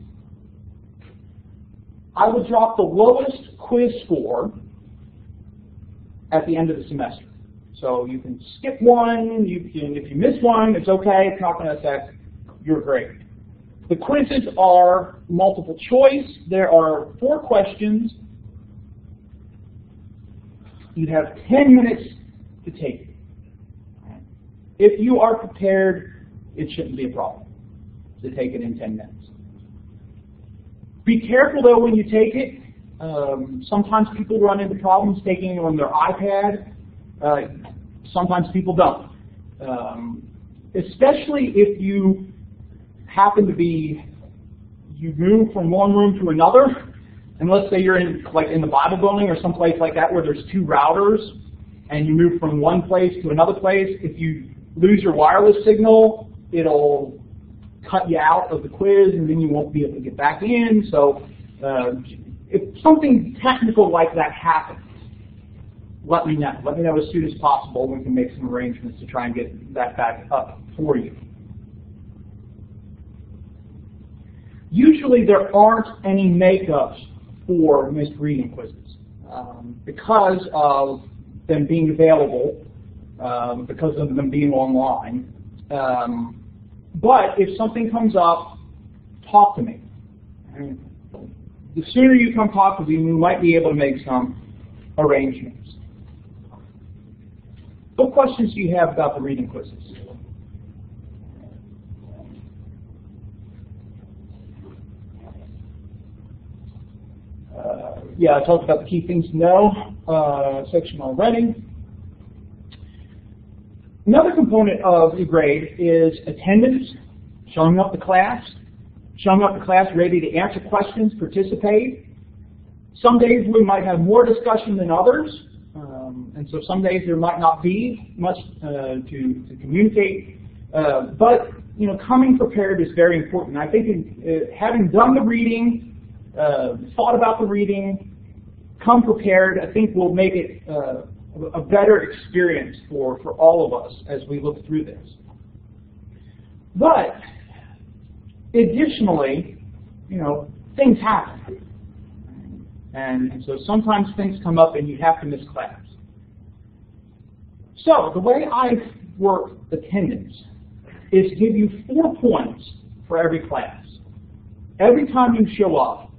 Speaker 1: I would drop the lowest quiz score at the end of the semester. So you can skip one, if you miss one, it's okay, it's not going to affect your grade. The quizzes are multiple choice. There are 4 questions. You have 10 minutes to take it. If you are prepared, it shouldn't be a problem to take it in 10 minutes. Be careful, though, when you take it. Sometimes people run into problems taking it on their iPad. Sometimes people don't. Especially if you happen to be, you move from one room to another, and let's say you're in the Bible building or someplace like that where there's 2 routers, and you move from one place to another place. If you lose your wireless signal, it'll cut you out of the quiz, and then you won't be able to get back in. So if something technical like that happens, let me know. Let me know as soon as possible. We can make some arrangements to try and get that back up for you. Usually there aren't any makeups for missed reading quizzes because of them being available, because of them being online. But if something comes up, talk to me. The sooner you come talk to me, we might be able to make some arrangements. What questions do you have about the reading quizzes? Yeah, I talked about the key things to know section already. Another component of the grade is attendance, showing up to class ready to answer questions, participate. Some days we might have more discussion than others, and so some days there might not be much to communicate. But coming prepared is very important. I think having done the reading, thought about the reading, come prepared, I think will make it a better experience for all of us as we look through this. But additionally, things happen. And so sometimes things come up and you have to miss class. So the way I work attendance is to give you 4 points for every class. Every time you show up,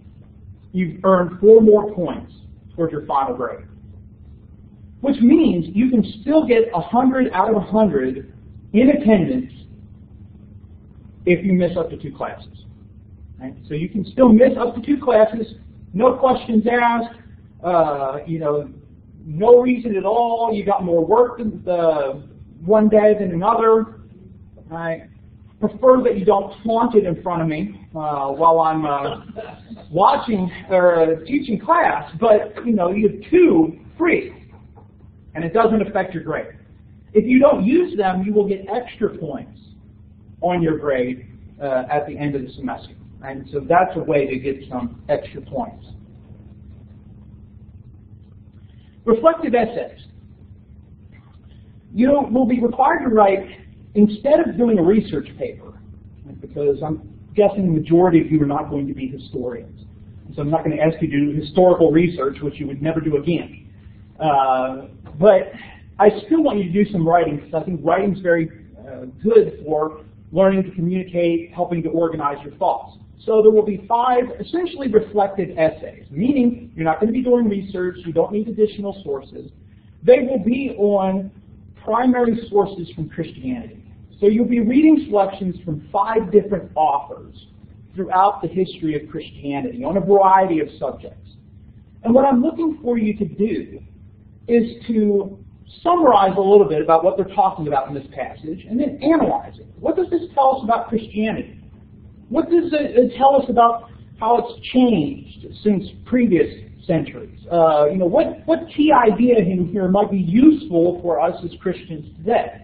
Speaker 1: you've earned 4 more points towards your final grade. Which means you can still get 100 out of 100 in attendance if you miss up to 2 classes. Right? So you can still miss up to 2 classes, no questions asked, no reason at all. You got more work one day than another. I prefer that you don't flaunt it in front of me while I'm watching or teaching class, but you have 2 free, and it doesn't affect your grade. If you don't use them, you will get extra points on your grade at the end of the semester. And so that's a way to get some extra points. Reflective essays. You will be required to write, instead of doing a research paper, because I'm guessing the majority of you are not going to be historians. So I'm not going to ask you to do historical research, which you would never do again. But I still want you to do some writing, because I think writing is very good for learning to communicate, helping to organize your thoughts. So there will be 5 essentially reflective essays, meaning you're not going to be doing research, you don't need additional sources. They will be on primary sources from Christianity. So you'll be reading selections from 5 different authors throughout the history of Christianity on a variety of subjects. And what I'm looking for you to do is to summarize a little bit about what they're talking about in this passage and then analyze it. What does this tell us about Christianity? What does it tell us about how it's changed since previous centuries? What key idea in here might be useful for us as Christians today?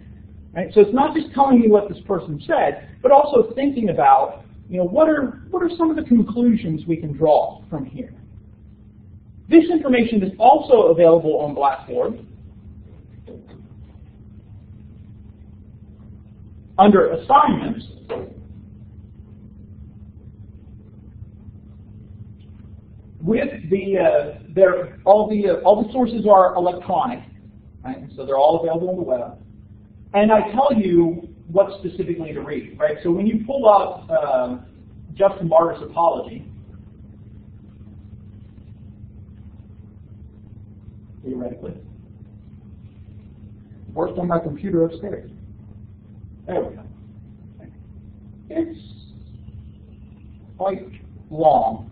Speaker 1: Right? So it's not just telling me what this person said, but also thinking about, what are some of the conclusions we can draw from here? This information is also available on Blackboard under assignments. With all the sources are electronic, right? So they're all available on the web. And I tell you what specifically to read, right? So when you pull up Justin Martyr's apology, theoretically, worked on my computer upstairs. There we go. It's quite long.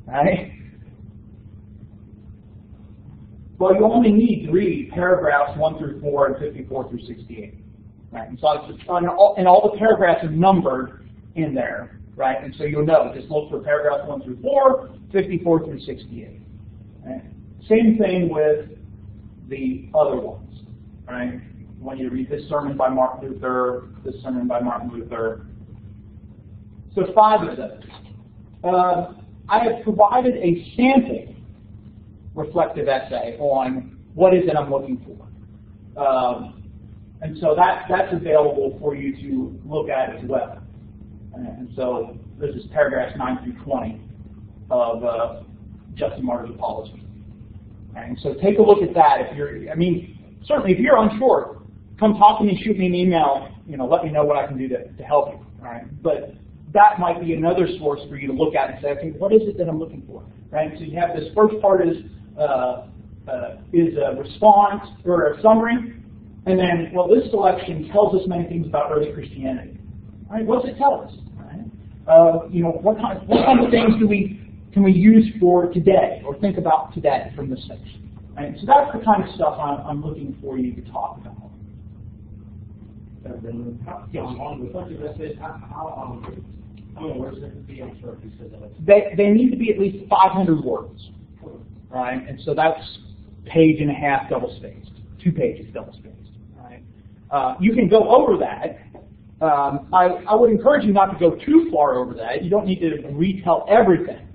Speaker 1: Right? Well, you only need to read paragraphs 1 through 4 and 54 through 68. Right? And so and all the paragraphs are numbered in there, right? And so you'll know. Just look for paragraphs 1 through 4, 54 through 68. Right? Same thing with the other ones, right? When you read this sermon by Martin Luther, this sermon by Martin Luther. So 5 of those. I have provided a sample reflective essay on what is it I'm looking for. And so that's available for you to look at as well. And so this is paragraphs 9 through 20 of Justin Martyr's apology. And so take a look at that. Certainly if you're unsure, come talk to me, shoot me an email, let me know what I can do to help you. All right? But that might be another source for you to look at and say, okay, what is it that I'm looking for? Right? So you have this first part is a response or a summary, and then, well, this selection tells us many things about early Christianity. All right? What does it tell us? Right? What kind of things can we use for today or think about today from this section? Right? So that's the kind of stuff I'm looking for you to talk about.
Speaker 2: On reflective essays, how many words there could be? I'm sorry if you said that.
Speaker 1: They need to be at least 500 words, right? And so that's page and a half double spaced, 2 pages double spaced, right? You can go over that. I would encourage you not to go too far over that. You don't need to retell everything,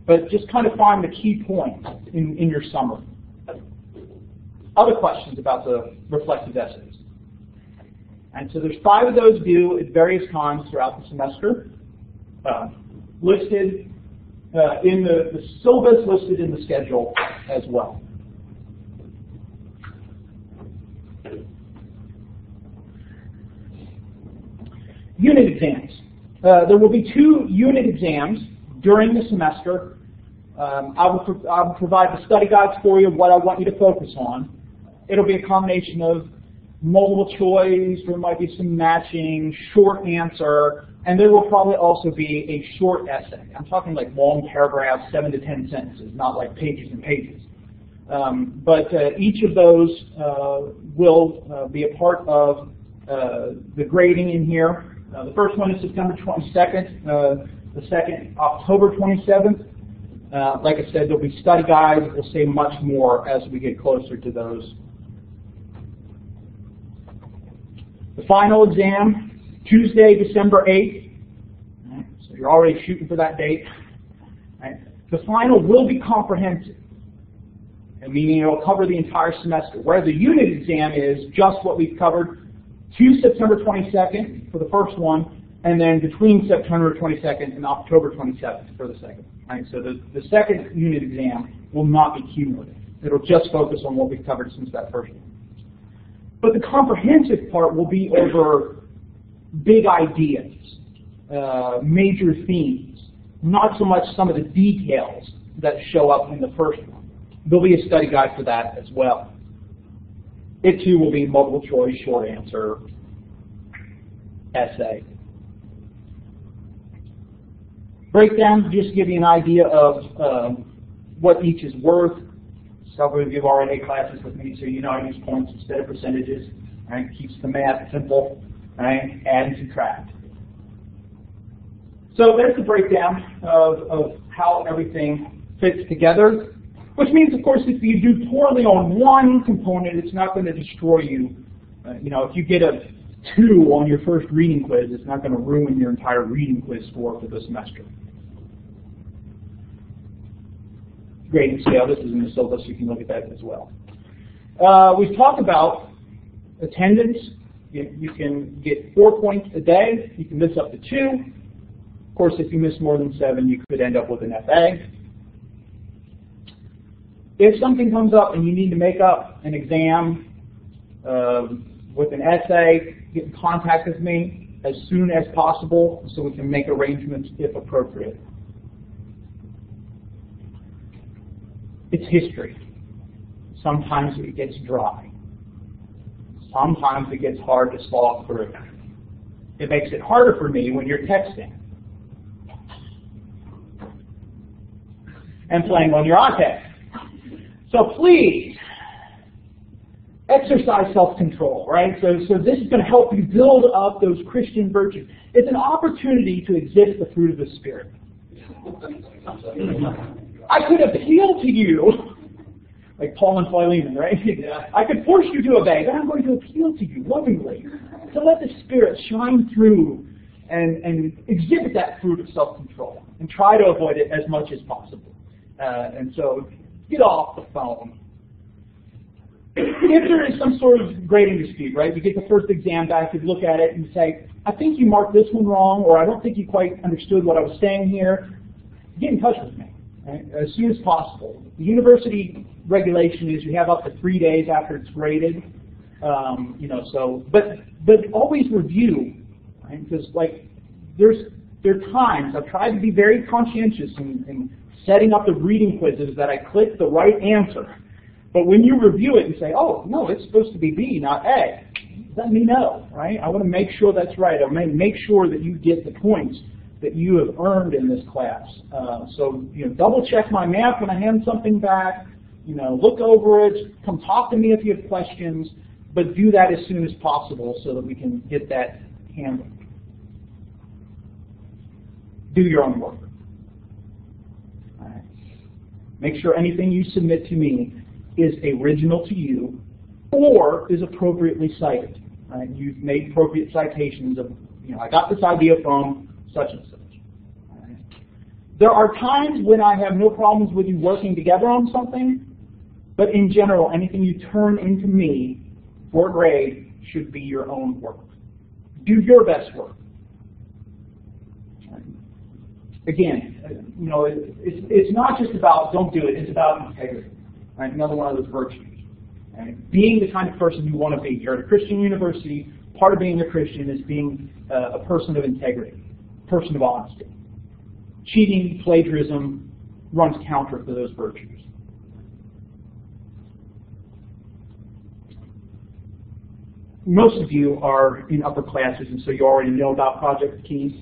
Speaker 1: but just kind of find the key points in your summary. Other questions about the reflective essays? And so there's 5 of those due at various times throughout the semester, listed in the syllabus, listed in the schedule as well. Unit exams. There will be 2 unit exams during the semester. I will provide the study guides for you of what I want you to focus on. It'll be a combination of multiple choice, there might be some matching, short answer, and there will probably also be a short essay. I'm talking like long paragraphs, 7 to 10 sentences, not like pages and pages. But each of those will be a part of the grading in here. The first one is September 22nd, the second, October 27th. Like I said, there'll be study guides. We'll say much more as we get closer to those. The final exam, Tuesday, December 8th. Right, so you're already shooting for that date. Right. The final will be comprehensive, meaning it will cover the entire semester, where the unit exam is just what we've covered to September 22nd for the first one, and then between September 22nd and October 27th for the second. Right. So the second unit exam will not be cumulative. It'll just focus on what we've covered since that first one. But the comprehensive part will be over big ideas, major themes, not so much some of the details that show up in the first one. There'll be a study guide for that as well. It too will be multiple choice, short answer, essay. Breakdown, just to give you an idea of what each is worth. Several of you have already had classes with me, so you know I use points instead of percentages. Right? Keeps the math simple. Right? Add and subtract. So there's the breakdown of how everything fits together, which means, of course, if you do poorly on one component, it's not going to destroy you. If you get a 2 on your first reading quiz, it's not going to ruin your entire reading quiz score for the semester. grading scale. This is in the syllabus. You can look at that as well. We've talked about attendance. You can get 4 points a day. You can miss up to 2. Of course, if you miss more than 7, you could end up with an FA. If something comes up and you need to make up an exam with an essay, get in contact with me as soon as possible so we can make arrangements if appropriate. It's history. Sometimes it gets dry. Sometimes it gets hard to solve through. It makes it harder for me when you're texting and playing on your iPad. So please, exercise self-control, right? So this is going to help you build up those Christian virtues. It's an opportunity to exhibit the fruit of the Spirit. I could appeal to you, like Paul and Philemon, right? I could force you to obey, but I'm going to appeal to you lovingly to let the Spirit shine through and exhibit that fruit of self-control and try to avoid it as much as possible. And so get off the phone. If there is some sort of grading dispute, right, you get the first exam back, you look at it and say, I think you marked this one wrong, or I don't think you quite understood what I was saying here, get in touch with me, right, as soon as possible. The university regulation is you have up to 3 days after it's graded, but always review, right, because there are times I've tried to be very conscientious in setting up the reading quizzes that I click the right answer. But when you review it and say, oh, no, it's supposed to be B, not A, let me know, right? I want to make sure that's right. I want to make sure that you get the points that you have earned in this class. So double check my math when I hand something back. Look over it. Come talk to me if you have questions. But do that as soon as possible so that we can get that handled. Do your own work. All right. Make sure anything you submit to me is original to you or is appropriately cited. Right? You've made appropriate citations of, I got this idea from such and such. Right? There are times when I have no problems with you working together on something, but in general, anything you turn into me for grade should be your own work. Do your best work. Right? Again, it's not just about don't do it, it's about integrity. Right? Another one of those virtues. Right? Being the kind of person you want to be. You're at a Christian university. Part of being a Christian is being a person of integrity, a person of honesty. Cheating, plagiarism runs counter to those virtues. Most of you are in upper classes, and so you already know about Project Keys.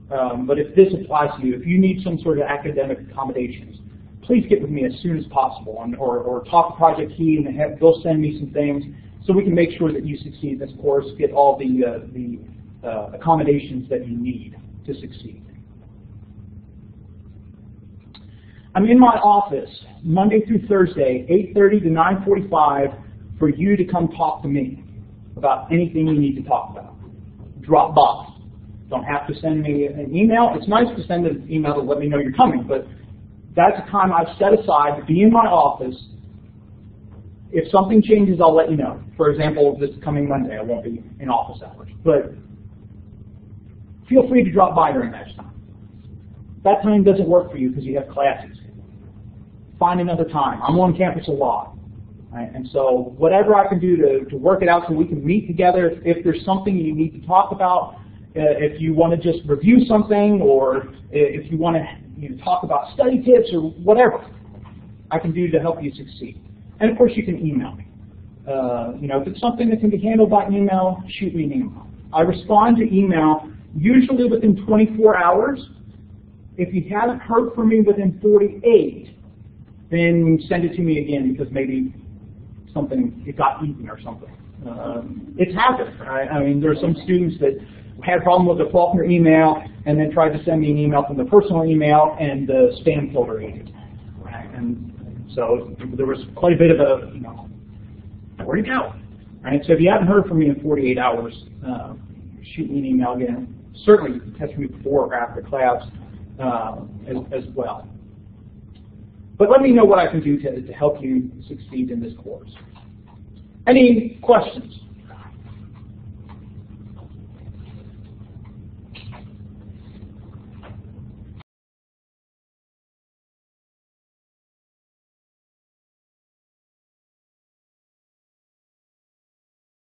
Speaker 1: But if this applies to you, if you need some sort of academic accommodations, please get with me as soon as possible, or talk to Project Key, and they'll send me some things so we can make sure that you succeed in this course, get all the accommodations that you need to succeed. I'm in my office Monday through Thursday, 8:30 to 9:45, for you to come talk to me about anything you need to talk about. Drop by. Don't have to send me an email. It's nice to send an email to let me know you're coming, but that's a time I've set aside to be in my office. If something changes, I'll let you know. For example, this coming Monday, I won't be in office hours. But feel free to drop by during that time. That time doesn't work for you because you have classes. Find another time. I'm on campus a lot. Right? And so whatever I can do to work it out so we can meet together, if there's something you need to talk about, if you want to just review something, or if you want to talk about study tips or whatever I can do to help you succeed. And of course you can email me. If it's something that can be handled by email, shoot me an email. I respond to email usually within 24 hours. If you haven't heard from me within 48, then send it to me again because maybe it got eaten or something. It's happened. Right? I mean, there are some students that had a problem with the Faulkner email and then tried to send me an email from the personal email, and the spam filter ate it. Right? And so there was quite a bit of where'd it go? Right? So if you haven't heard from me in 48 hours, shoot me an email again. Certainly you can catch me before or after class as well. But let me know what I can do to help you succeed in this course. Any questions?